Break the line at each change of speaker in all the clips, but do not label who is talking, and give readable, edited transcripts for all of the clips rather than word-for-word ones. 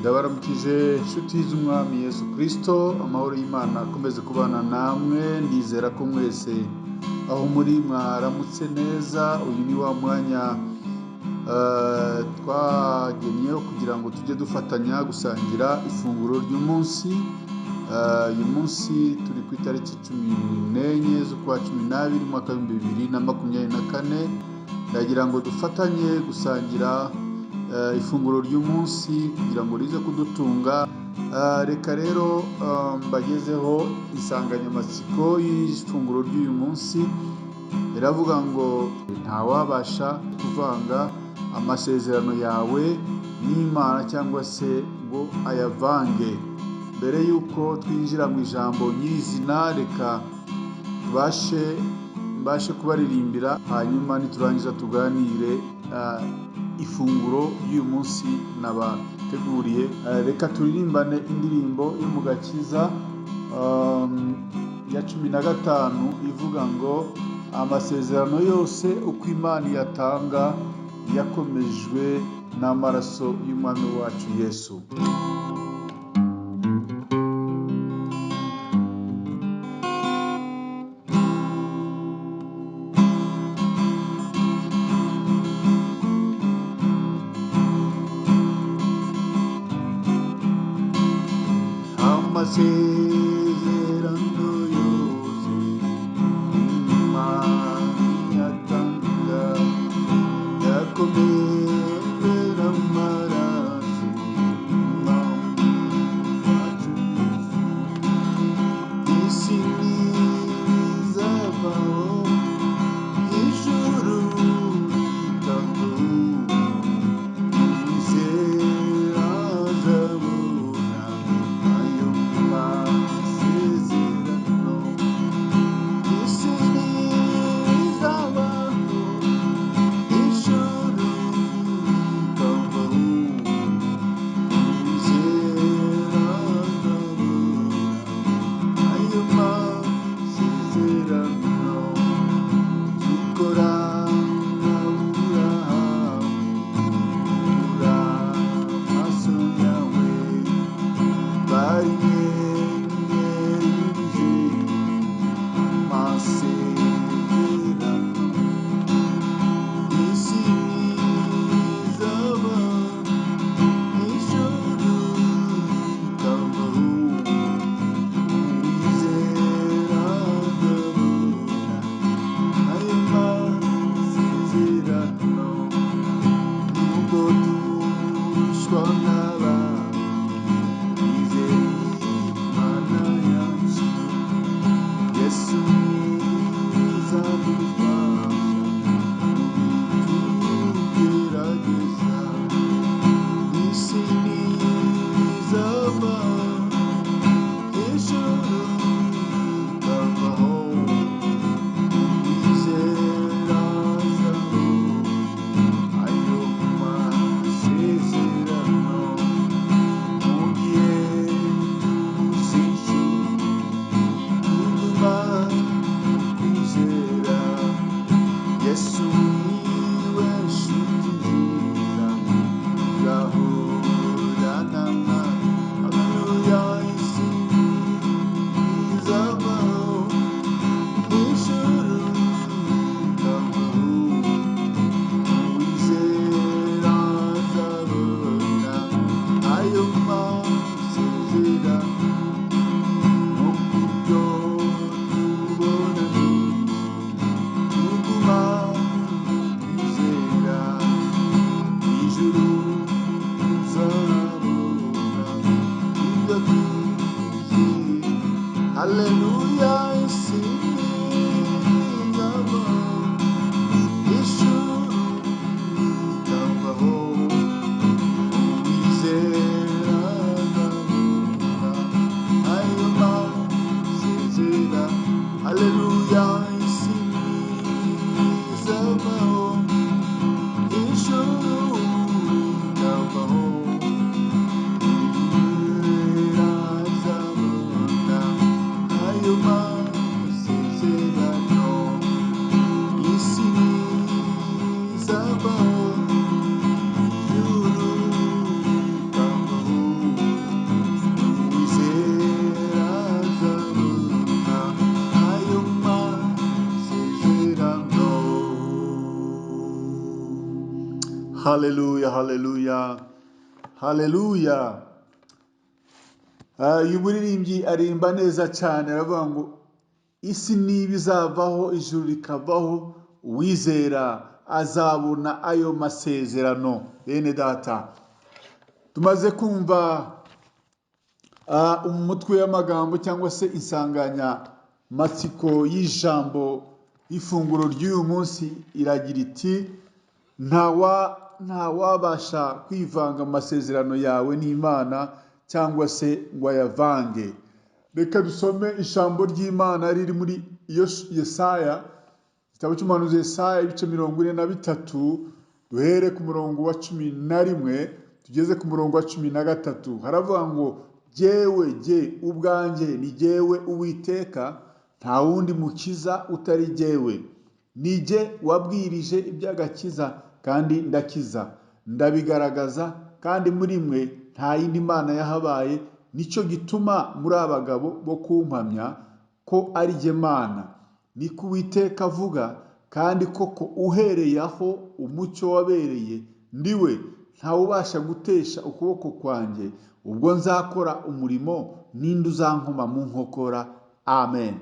Ndabaramukije inshuti z'umwami Yesu Kristo, amahoro y'Imana akomeze kubana namwe. Ndizera ko mwese aho muri mwaramutse neza. Uyu ni wa mwanya twagenyeho kugira ngo tujye dufatanya gusangira ifunguro ry'umunsi. Uyu munsi turi ku itariki 14 z'ukwa 12 mwaka wa 2024. Ndagira ngo dufatanye gusangira ifunguro ry'umunsi kugira ngo rize kudutunga. Reka rero mbagezeho insanganyamatsiko y'ifunguro ry'uyu munsi. Iravuga ngo ntawabasha kuvanga amasezerano yawe n'Imana cyangwa se ngo ayavange. Mbere y'uko twinjira mu ijambo nyirizina, reka mbashe kubaririmbira, hanyuma niturangiza tuganire ifunguro y'uyu munsi nabateguriye. Reka turirimbane indirimbo yo mu Gakiza ya 15 ivuga ngo amasezerano yose uko Imana yatanga yakomejwe n'amaraso y'umwami wacu Yesu. Amasezerano yose Imana yatanga yakomejwe n'amaraso y'umwami wacu Yesu. Isi ntizavaho, ijuru ritavuga, izera azabona ayo haleluya, haleluya, haleluya. Uyu muririmbyi arimba neza cyane, aravuga ngo isi niba izavaho ijuru rikavaho, uwizera azabona ayo masezerano. Bene data, tumaze kumva umutwe w'amagambo cyangwa se insanganyamatsiko y'ijambo y'ifunguro ry'uyu munsi iragira iti nta wabasha kwivanga mu masezerano yawe n'Imana cyangwa se ngo ayavange. Reka dusome ijambo ry'Imana riri muri Yesaya, igitabo cy'umuhanuzi Yesaya ibice 43, duhere ku murongo wa 11 tugeze ku murongo wa 13. Haravuga ngo jye ubwanjye ni jyewe Uwiteka, nta wundi mukiza utari jyewe. Ni jye wabwirije iby'agakiza kandi ndakiza, ndabigaragaza kandi muri mwe nta yindi mana yahabaye. Nicyo gituma muri abagabo bo kumpamya ko ari jye Mana, niko Uwiteka avuga, kandi koko uhereye aho umucyo wabereye ndiwe, ntawubasha gutesha ukuboko kwanjye. Ubwo nzakora umurimo, ninde uzankoma mu nkokora? Amen.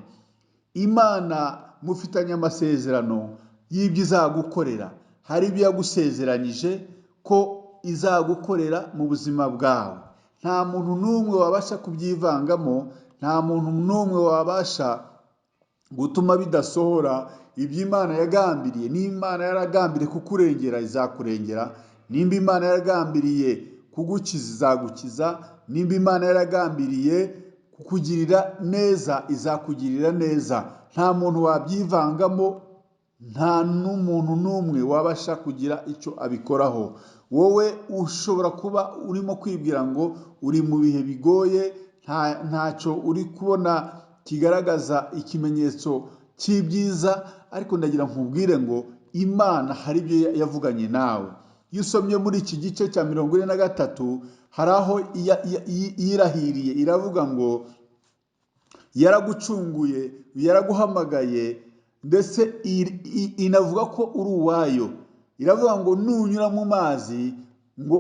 Imana mufitanye amasezerano y'ibyo izagukorera. Hari ibyo yagusezeranyije ko izagukorera mu buzima bwawe. Nta muntu n'umwe wabasha kubyivangamo, nta muntu n'umwe wabasha gutuma bidasohora ibyo Imana yagambiriye. N'Imana yaragambiriye kukurengera, izakurengera. Nimba Imana yaragambiriye kugukiza, izagukiza. Nimba Imana yaragambiriye kukugirira neza, izakugirira neza. Nta muntu wabyivangamo, nta n'umuntu n'umwe wabasha kugira icyo abikoraho. Wowe ushobora kuba urimo kwibwira ngo uri mu bihe bigoye, ntacyo uri kubona kigaragaza ikimenyetso cy'ibyiza, ariko ndagira nkubwire ngo Imana hari ibyo yavuganye nawe. Iyo usomye muri iki gice cya 43, hari aho yirahiriye, iravuga ngo yaragucunguye, yaraguhamagaye, ndetse inavuga ko uri uwayo. Iravuga ngo nunyura mu mazi ngo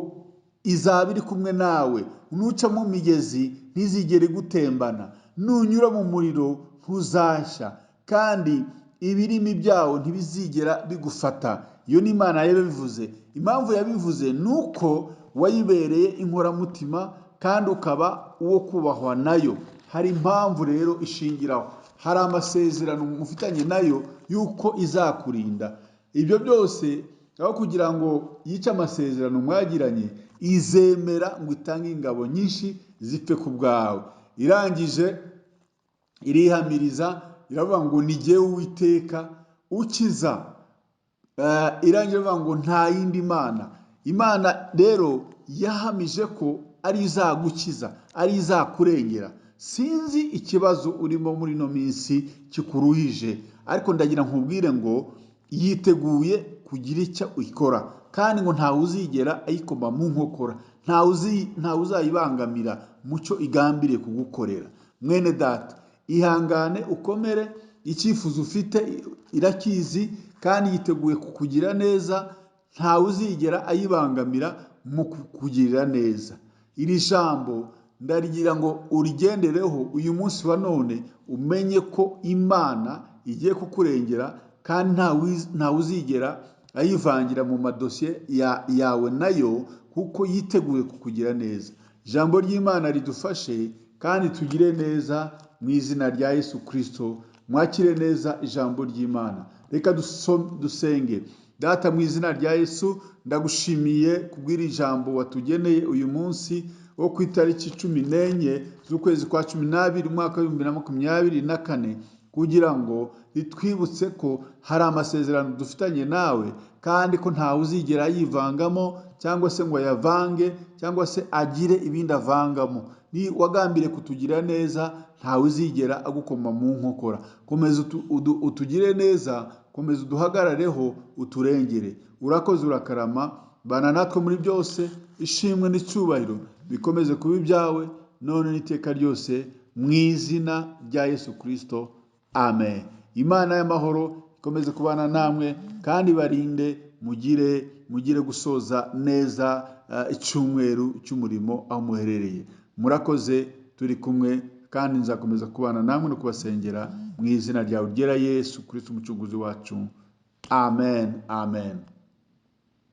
izaba iri kumwe nawe, nuca mu migezi ntizigere gutembana, nunyura mu muriro ntuzashya, kandi ibirimi byawo ntibizigera bigufata. Iyo ni Imana yabivuze. Impamvu yabivuze nuko wayibereye inkoramutima kandi ukaba uwo kubahwa nayo. Hari impamvu rero ishingiraho, hari amasezerano mufitanye nayo yuko izakurinda. Ibyo byose aho kugira ngo yice amasezerano mwagiranye, izemera ngo itange ingabo nyinshi zipfe ku bwawe. Irangije irihamiriza, iravuga ngo ni jyewe Uwiteka ukiza. Irangije iravuga ngo nta yindi mana. Imana rero yahamije ko ari izagukiza, ari izakurengera. Sinzi ikibazo urimo muri no minsi kikuruhije, ariko ndagira nkubwire ngo yiteguye kugira icyo ikora, kandi ngo ntawe uzigera ayikoma mu nkokora, ntawe uzayibangamira mu cyo igambiriye kugukorera. Mwene data, ihangane ukomere, icyifuzo ufite irakizi kandi yiteguye kukugira neza. Ntawe uzigera ayibangamira mu kukugirira neza. Iri jambo ndarigira ngo urigendereho uyu munsi wa none, umenye ko Imana igiye kukurengera, kandi ntawe uzigera ayivangira mu madosiye yawe nayo, kuko yiteguye kukugira neza. Ijambo ry'Imana ridufashe kandi tugire neza mu izina rya Yesu Kristo. Mwakire neza ijambo ry'Imana. Reka dusenge. Data, mu izina rya Yesu, ndagushimiye kubw'iri jambo watugeneye uyu munsi wo ku itariki 14 z'ukwezi kwa 12 umwaka wa 2024, kugira ngo ritwibutse ko hari amasezerano dufitanye nawe, kandi ko ntawe uzigera yivangamo cyangwa se ngo yavange cyangwa se agire ibindi avangamo. Ni wagambire kutugira neza, ntawe uzigera agukoma mu nkokora. Komeza utugire neza, komeza uduhagarareho, uturengere. Urakoze, urakarama, bana natwe muri byose. Ishimwe n'icyubahiro bikomeze kuba ibyawe none n'iteka ryose, mu izina rya Yesu Kristo. Amen. Imana y'amahoro ikomeze kubana namwe kandi barinde mugire gusoza neza icyumweru cy'umurimo aho muherereye. Murakoze, turi kumwe kandi nzakomeza kubana namwe no kubasengera mu izina ryawe ryera Yesu Kristo umucunguzi wacu. Amen, amen.